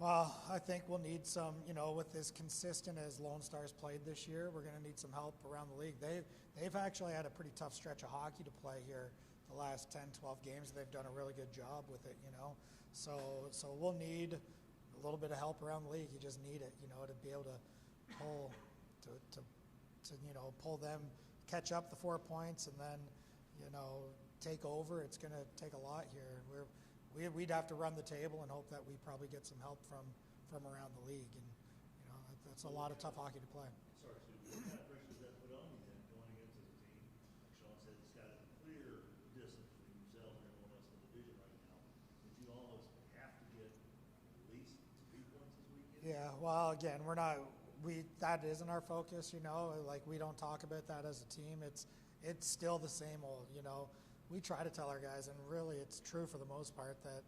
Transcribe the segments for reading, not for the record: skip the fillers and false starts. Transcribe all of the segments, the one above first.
Well, I think we'll need some, with as consistent as Lone Star's played this year, we're going to need some help around the league. They've actually had a pretty tough stretch of hockey to play here the last 10, 12 games. They've done a really good job with it, So we'll need a little bit of help around the league. You just need it, to be able to pull, pull them, catch up the 4 points, and then, take over. It's going to take a lot here. We'd have to run the table and hope that we probably get some help from around the league, and that's a lot of tough hockey to play. Sorry, Sue. What kind of pressure does that put on you then going against as a team? Like Sean said, it's got a clear distance between yourselves and everyone else in the division right now. But you almost have to get at least 3 points this weekend. Yeah. Well, again, that isn't our focus. Like we don't talk about that as a team. It's still the same old. We try to tell our guys, and really it's true for the most part, that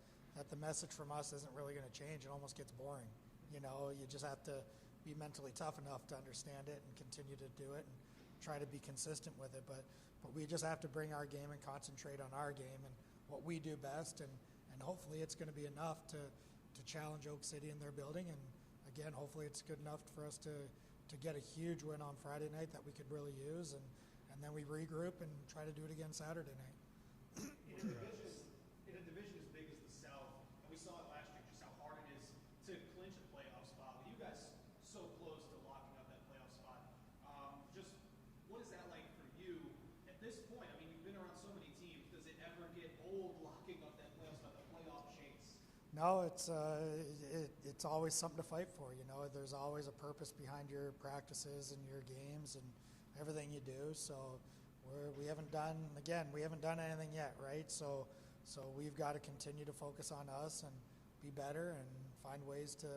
the message from us isn't really going to change. It almost gets boring. You just have to be mentally tough enough to understand it and continue to do it and try to be consistent with it. But we just have to bring our game and concentrate on our game and what we do best, and hopefully it's going to be enough to challenge Oak City in their building. And again, hopefully it's good enough for us to get a huge win on Friday night that we could really use, and then we regroup and try to do it again Saturday night. In a division as big as the South, and we saw it last year, just how hard it is to clinch a playoff spot. With you guys so close to locking up that playoff spot, just what is that like for you at this point? I mean, you've been around so many teams. Does it ever get old locking up that playoff spot, the playoff chase? No, it's always something to fight for. There's always a purpose behind your practices and your games and everything you do. So we haven't done anything yet, right? So we've got to continue to focus on us and be better and find ways to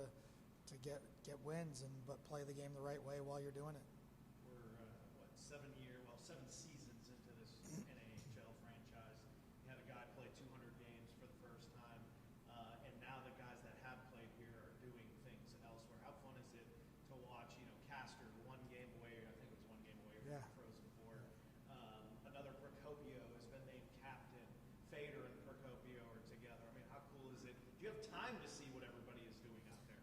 get wins but play the game the right way while you're doing it. We're 7 seasons into this NAHL franchise. You had a guy play 200 games for the first time, and now the guys that have played here are doing things elsewhere. How fun is it to watch? Castor 1 game away. I think it was 1 game away from the Frozen Four. Another Procopio has been named captain. Fader and Procopio are together. I mean, how cool is it? Do you have time to see what everybody is doing out there?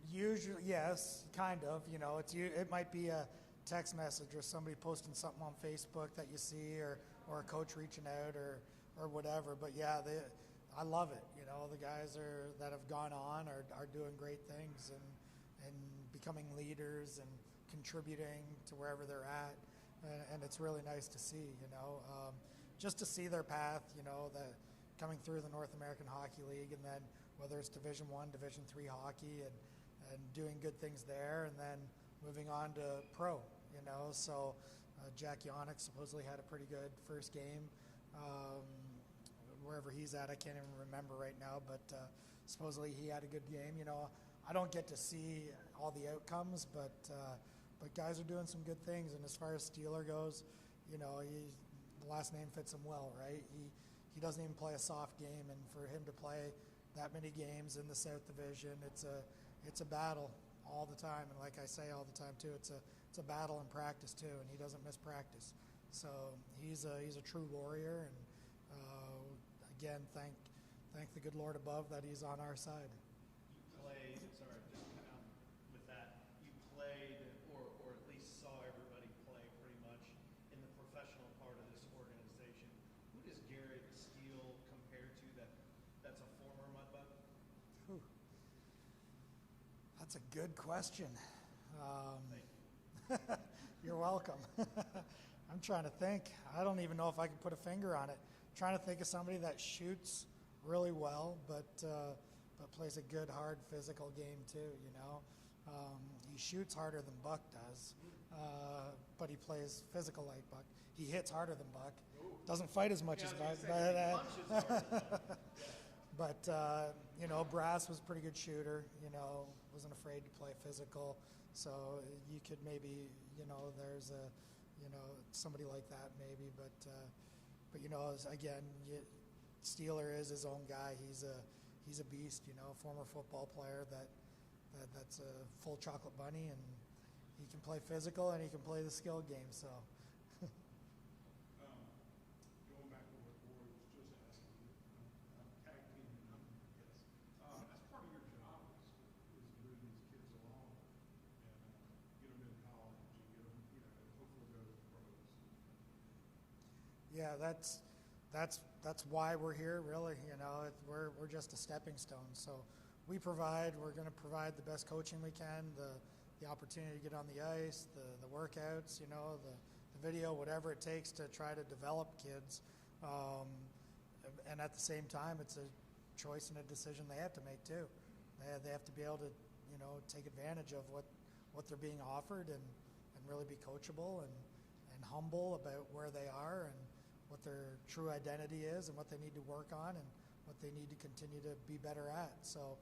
Usually, yes, kind of. It might be a text message or somebody posting something on Facebook that you see, or a coach reaching out or whatever. But yeah, I love it. The guys that have gone on are doing great things and becoming leaders and contributing to wherever they're at. And it's really nice to see, just to see their path, that coming through the North American Hockey League, and then whether it's Division I, Division III hockey, and doing good things there, and then moving on to pro, So Jack Yonick supposedly had a pretty good first game, wherever he's at. I can't even remember right now, but supposedly he had a good game. I don't get to see all the outcomes, but guys are doing some good things. And as far as Steeler goes, the last name fits him well, right? He doesn't even play a soft game, and for him to play that many games in the South Division, it's a battle all the time. And like I say all the time too, it's a battle in practice too, and he doesn't miss practice. So he's a true warrior, and again, thank the good Lord above that he's on our side. You played, sorry, just with that, you played or at least saw everybody play pretty much in the professional part of this organization. Who does Garrett Steele compare to that's a former Mudbug? Whew. That's a good question. Thank you. You're welcome. I'm trying to think. I don't even know if I can put a finger on it. I'm trying to think of somebody that shoots really well, but plays a good, hard, physical game too. He shoots harder than Buck does, but he plays physical like Buck. He hits harder than Buck. Doesn't fight as much as Buck, but Brass was a pretty good shooter. Wasn't afraid to play physical. So you could maybe, there's somebody like that maybe, but again, Steeler is his own guy. He's a beast, former football player that's a full chocolate bunny, and he can play physical and he can play the skill game. So. Going back to what Corey was just asking, tag team, yes. Yeah, that's why we're here, really. You know, we're just a stepping stone. So we're going to provide the best coaching we can, the opportunity to get on the ice, the workouts, you know, the video, whatever it takes to try to develop kids. And at the same time, it's a choice and a decision they have to make too. They have to be able to, you know, take advantage of what they're being offered and really be coachable and humble about where they are and what their true identity is and what they need to work on and what they need to continue to be better at. So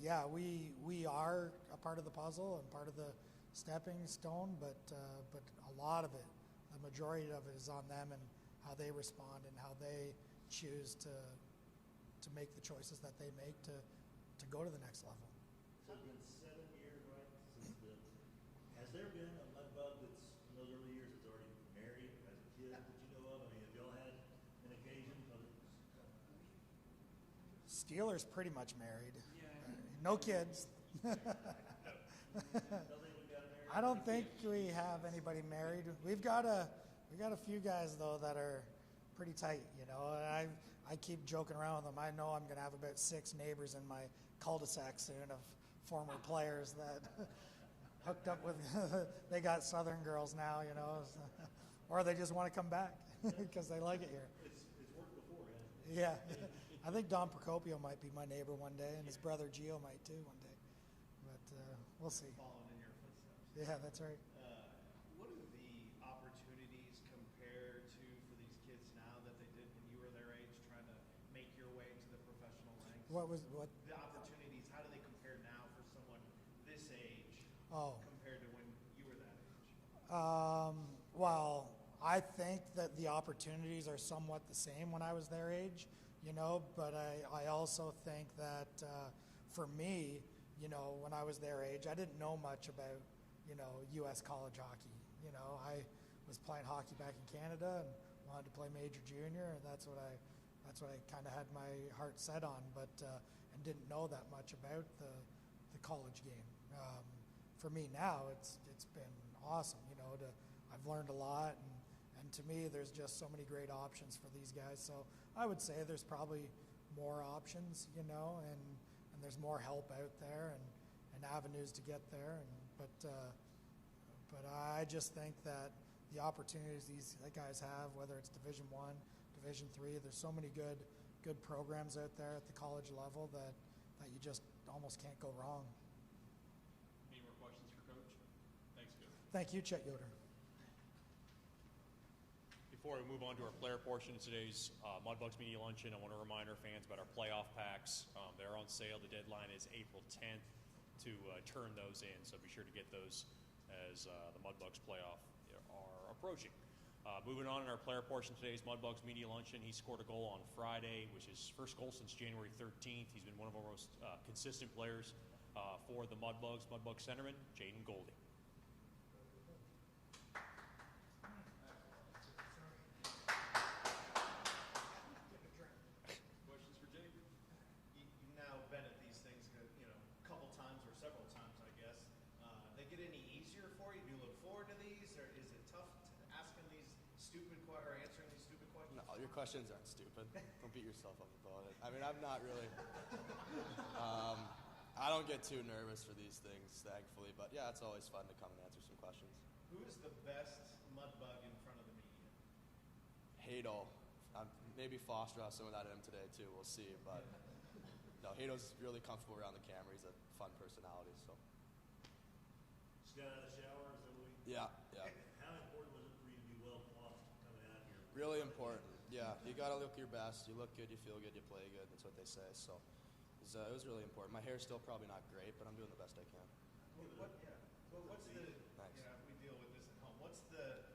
yeah, we are a part of the puzzle and part of the stepping stone, but a lot of it, the majority of it, is on them and how they respond and how they choose to make the choices that they make to go to the next level. So it's been 7 years, right, has there been a Mudbug that's in those early years that's already married as a kid that you know of? I mean, have y'all had an occasion? Steelers pretty much married. No kids. I don't think we have anybody married. We got a few guys though that are pretty tight, you know. And I keep joking around with them. I know I'm going to have about 6 neighbors in my cul-de-sac soon of former players that hooked up with. They got Southern girls now, you know, or they just want to come back because they like it here. It's worked before, hasn't it? Yeah. I think Don Procopio might be my neighbor one day, and his brother Gio might too one day. But we'll see. Following in your footsteps. Yeah, that's right. What do the opportunities compare to for these kids now that they did when you were their age, trying to make your way to the professional ranks? What? The opportunities, how do they compare now for someone this age compared to when you were that age? Well, I think that the opportunities are somewhat the same when I was their age, you know, but I also think that for me, you know, when I was their age, I didn't know much about, you know, U.S. college hockey. You know, I was playing hockey back in Canada and wanted to play major junior, and that's what I kind of had my heart set on, but and didn't know that much about the college game. For me now, it's been awesome. You know, I've learned a lot, and to me, there's just so many great options for these guys. So I would say there's probably more options, you know, and there's more help out there and avenues to get there. But I just think that the opportunities these guys have, whether it's Division I, Division III, there's so many good programs out there at the college level that you just almost can't go wrong. Any more questions for Coach? Thanks, Coach. Thank you, Chet Yoder. Before we move on to our player portion of today's Mudbugs Media Luncheon, I want to remind our fans about our playoff packs. They're on sale. The deadline is April 10th to turn those in, so be sure to get those as the Mudbugs playoff are approaching. Moving on in our player portion of today's Mudbugs Media Luncheon, he scored a goal on Friday, which is his first goal since January 13th. He's been one of our most consistent players for the Mudbugs centerman, Jaden Golding. Questions for Jaden? You've now been at these things, you know, a couple times or several times, I guess. They get any easier for you? Do you look forward to these, or is it tough asking these or answering these stupid questions? No, your questions aren't stupid. Don't beat yourself up about it. I mean, I'm not really. I don't get too nervous for these things, thankfully. But yeah, it's always fun to come and answer some questions. Who is the best Mudbug in front of the media? Hadel. Maybe Foster has some of that in him today too. We'll see. But no, Hadel's really comfortable around the camera. He's a fun personality. So. Just got out of the shower, is that what we? Yeah. How important was it for you to be well coiffed coming out here? Really important. Yeah, you gotta look your best. You look good, you feel good, you play good. That's what they say. So it was really important. My hair's still probably not great, but I'm doing the best I can. What's the? Thanks. You know, we deal with this at home. What's the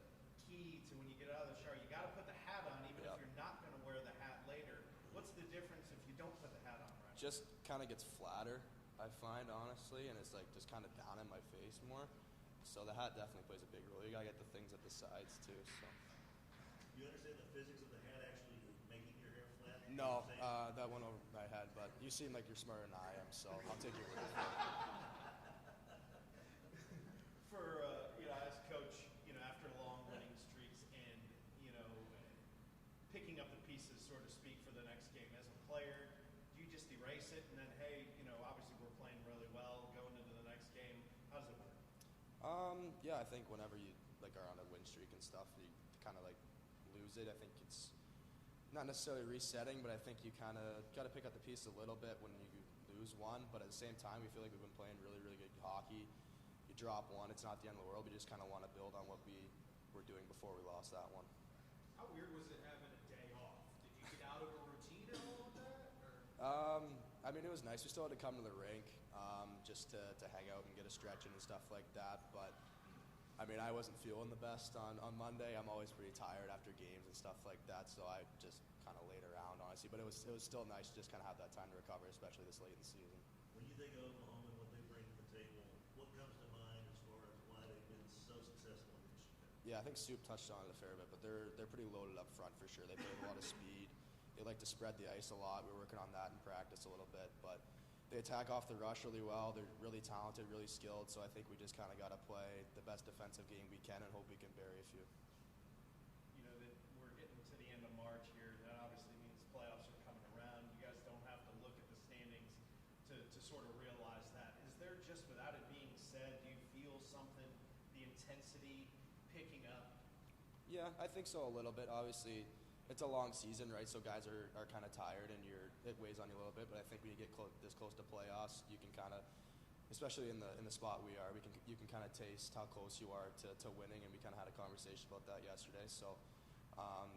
key to when you get out of the shower? You got to put the hat on, even if you're not going to wear the hat later. What's the difference if you don't put the hat on? Right? Just kind of gets flatter, I find, honestly, and it's like just kind of down in my face more. So the hat definitely plays a big role. You gotta get the things at the sides too. So. You understand the physics of the hat actually making your hair flat? No, that went over my head, but you seem like you're smarter than I am, so I'll take your word. For you know, as coach, you know, after long winning streaks and you know, Yeah, I think whenever you are on a win streak and stuff, you kind of lose it. I think it's not necessarily resetting, but I think you kind of got to pick up the pieces a little bit when you lose one. But at the same time, we feel like we've been playing really, really good hockey. You drop one, it's not the end of the world. We just kind of want to build on what we were doing before we lost that one. How weird was it having a day off? Did you get out of a routine at all with that? Or? I mean, it was nice. We still had to come to the rink just to hang out and get a stretch in and stuff like that. But, I mean, I wasn't feeling the best on Monday. I'm always pretty tired after games and stuff like that, so I just kind of laid around, honestly. But it was still nice to just kind of have that time to recover, especially this late in the season. When you think of Oklahoma and what they bring to the table, what comes to mind as far as why they've been so successful against you? Yeah, I think Soup touched on it a fair bit, but they're pretty loaded up front for sure. They play with a lot of speed. They like to spread the ice a lot. We're working on that in practice a little bit, but they attack off the rush really well. They're really talented, really skilled, so I think we just kind of got to play the best defensive game we can and hope we can bury a few. You know, that we're getting to the end of March here. That obviously means playoffs are coming around. You guys don't have to look at the standings to sort of realize that. Is there, just without it being said, do you feel something, the intensity picking up? Yeah, I think so a little bit. Obviously, it's a long season, right? So guys are kind of tired, and it weighs on you a little bit. But I think when you get this close to playoffs, you can kind of, especially in the spot we are, you can kind of taste how close you are to winning. And we kind of had a conversation about that yesterday. So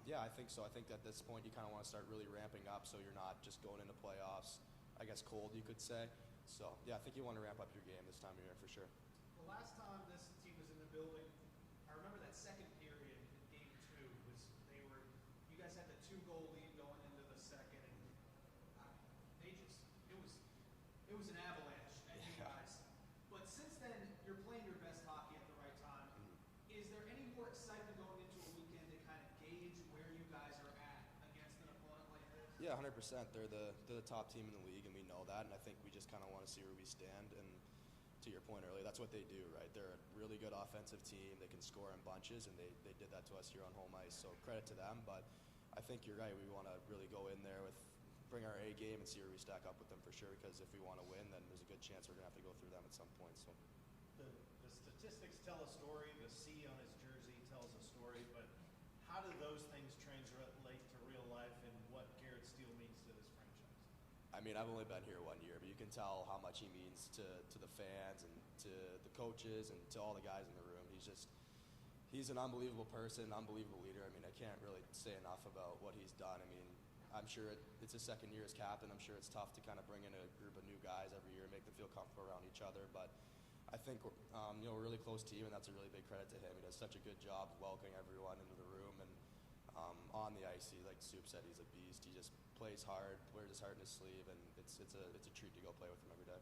yeah, I think so. I think at this point you kind of want to start really ramping up, so you're not just going into playoffs, I guess, cold, you could say. So yeah, I think you want to ramp up your game this time of year for sure. The last time this team was in the building, I remember that second period in game 2 was you guys had the 2-goal lead going into the second, and it was an avalanche at you guys. But since then, you're playing your best hockey at the right time. Is there any more excitement going into a weekend to kind of gauge where you guys are at against an opponent like this? Yeah, 100%. They're the top team in the league, and we know that. And I think we just kind of want to see where we stand. And to your point earlier, that's what they do, right? They're a really good offensive team. They can score in bunches, and they did that to us here on home ice. So credit to them. But I think you're right. We want to really go in there bring our A game and see where we stack up with them for sure. Because if we want to win, then there's a good chance we're going to have to go through them at some point. So The statistics tell a story. The C on his jersey tells a story. But how do those things translate to real life and what Garrett Steele means to this franchise? I mean, I've only been here 1 year, but you can tell how much he means to the fans and to the coaches and to all the guys in the room. He's an unbelievable person, unbelievable leader. I mean, I can't really say enough about what he's done. I mean, I'm sure it's his second year as captain. I'm sure it's tough to kind of bring in a group of new guys every year and make them feel comfortable around each other. But I think we're a really close team, and that's a really big credit to him. He does such a good job welcoming everyone into the room. And on the ice, like Soup said, he's a beast. He just plays hard, wears his heart in his sleeve, and it's a treat to go play with him every day.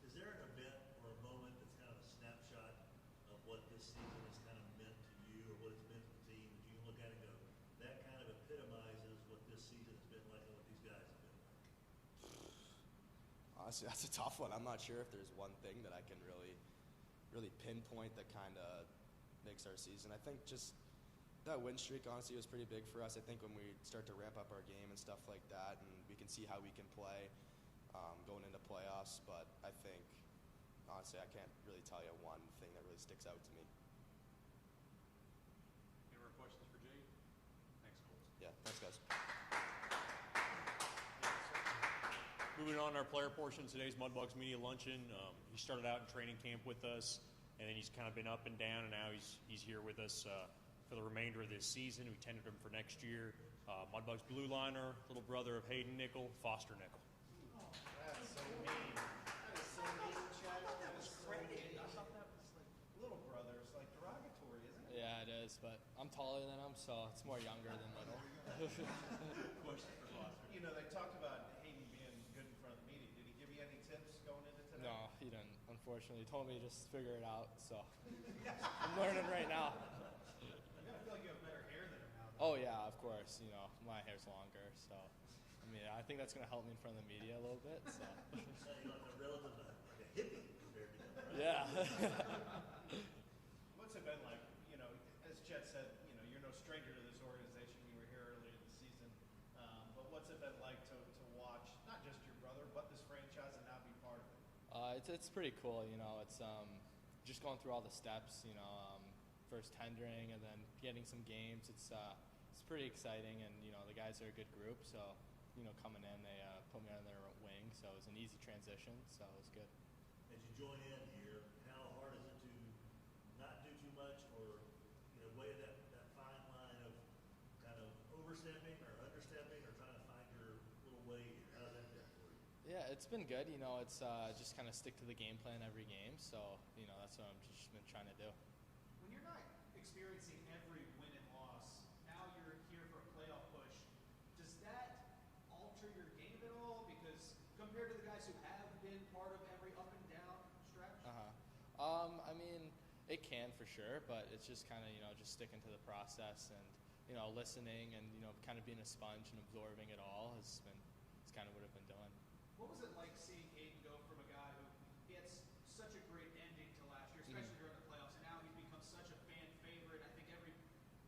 Is there an event or a moment that's kind of a snapshot of what this season has kind of meant to you or what it's meant to the team that you can look at and go, that kind of epitomizes what this season has been like and what these guys have been like? Honestly, that's a tough one. I'm not sure if there's one thing that I can really pinpoint that kind of makes our season. I think just that win streak, honestly, was pretty big for us. I think when we start to ramp up our game and stuff like that, and we can see how we can play going into playoffs. But I think, honestly, I can't really tell you one thing that really sticks out to me. Any more questions for Jake? Thanks, Colts. Yeah, thanks, guys. Moving on, our player portion of today's Mudbugs Media Luncheon. He started out in training camp with us, and then he's kind of been up and down, and now he's here with us for the remainder of this season. We tendered him for next year. Mudbugs blue liner, little brother of Hayden Nickel, Foster Nickel. That's so mean. That is so mean, Chad. That was great. I thought that was like little brother. It's like derogatory, isn't it? Yeah, it is, but I'm taller than him, so it's more younger than little. Question for Foster. You know, they talked about Hayden being good in front of the media. Did he give you any tips going into today? No, he didn't, unfortunately. He told me to just figure it out, so I'm learning right now. You gotta feel like you have better hair than him now. Oh, yeah, of course. You know, my hair's longer, so I mean, I think that's going to help me in front of the media a little bit, so. You're like a relative, like a hippie compared to him, right? Yeah. What's it been like? You know, as Chet said, you know, you're no stranger to this organization. You were here earlier this season. But what's it been like to watch not just your brother, but this franchise and now be part of it? It's pretty cool, you know. It's just going through all the steps, first tendering and then getting some games. It's pretty exciting, and the guys are a good group. So coming in, they put me on their wing, so it was an easy transition. So it was good. As you join in here, how hard is it to not do too much, or weigh that fine line of kind of overstepping or understepping, or trying to find your little way here? How's that been for you? Yeah, it's been good. It's just kind of stick to the game plan every game. So that's what I've just been trying to do. When you're not experiencing every win and loss, now you're here for a playoff push. Does that alter your game at all? Because compared to the guys who have been part of every up and down stretch? I mean, it can for sure, but it's just kind of, just sticking to the process and, listening and, kind of being a sponge and absorbing it all it's kind of what I've been doing. What was it like seeing Hayden go from a guy who he had such a great ending to last year, especially during the playoffs, and now he's become such a fan favorite? I think every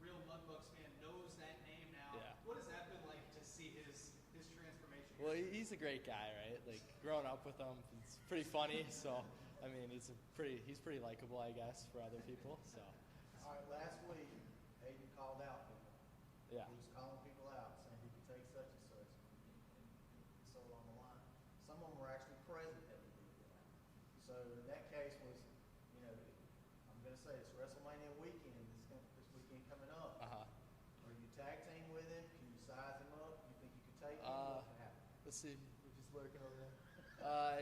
real Mudbugs fan knows that name now. Yeah. What has that been like to see his transformation? Well, he's a great guy, right? Like, growing up with him, it's pretty funny. So, I mean, he's pretty likable, I guess, for other people. So, All right, last week, Hayden called out people. yeah. He was calling people out, saying he could take such and such, and so along the line. Some of them were actually present that he did that. So in that case was, I'm going to say it's WrestleMania weekend. This weekend coming up. Are you tag team with him? Can you size him up? You think you could take him? What could happen? Let's see if he's lurking over there.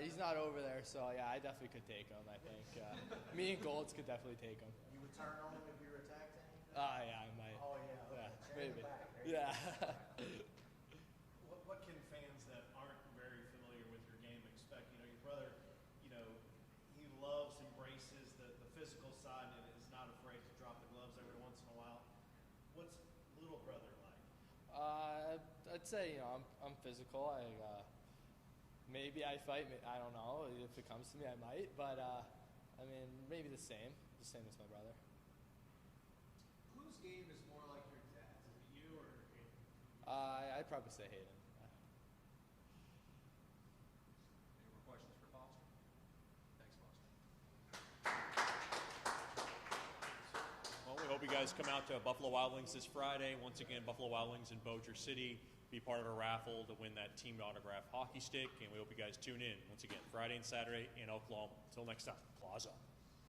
He's not over there, so yeah, I definitely could take him. I think me and Golds could definitely take him. You would turn on him if you were a tag team? Yeah, I might. Oh yeah, okay. Yeah, Chair in maybe. the back. There you Yeah. What can fans that aren't very familiar with your game expect? Your brother, he loves, embraces the physical side and is not afraid to drop the gloves every once in a while. What's little brother like? I'd say I'm physical. Maybe I fight. I don't know. If it comes to me, I might. But I mean, maybe the same as my brother. Whose game is more like your dad's? Is it you or Hayden? I'd probably say Hayden. Any more questions for Foster? Thanks, Foster. Well, we hope you guys come out to Buffalo Wild Wings this Friday. Once again, Buffalo Wild Wings in Bossier City. Be part of a raffle to win that team autograph hockey stick. And we hope you guys tune in once again Friday and Saturday in Oklahoma. Until next time, claws up.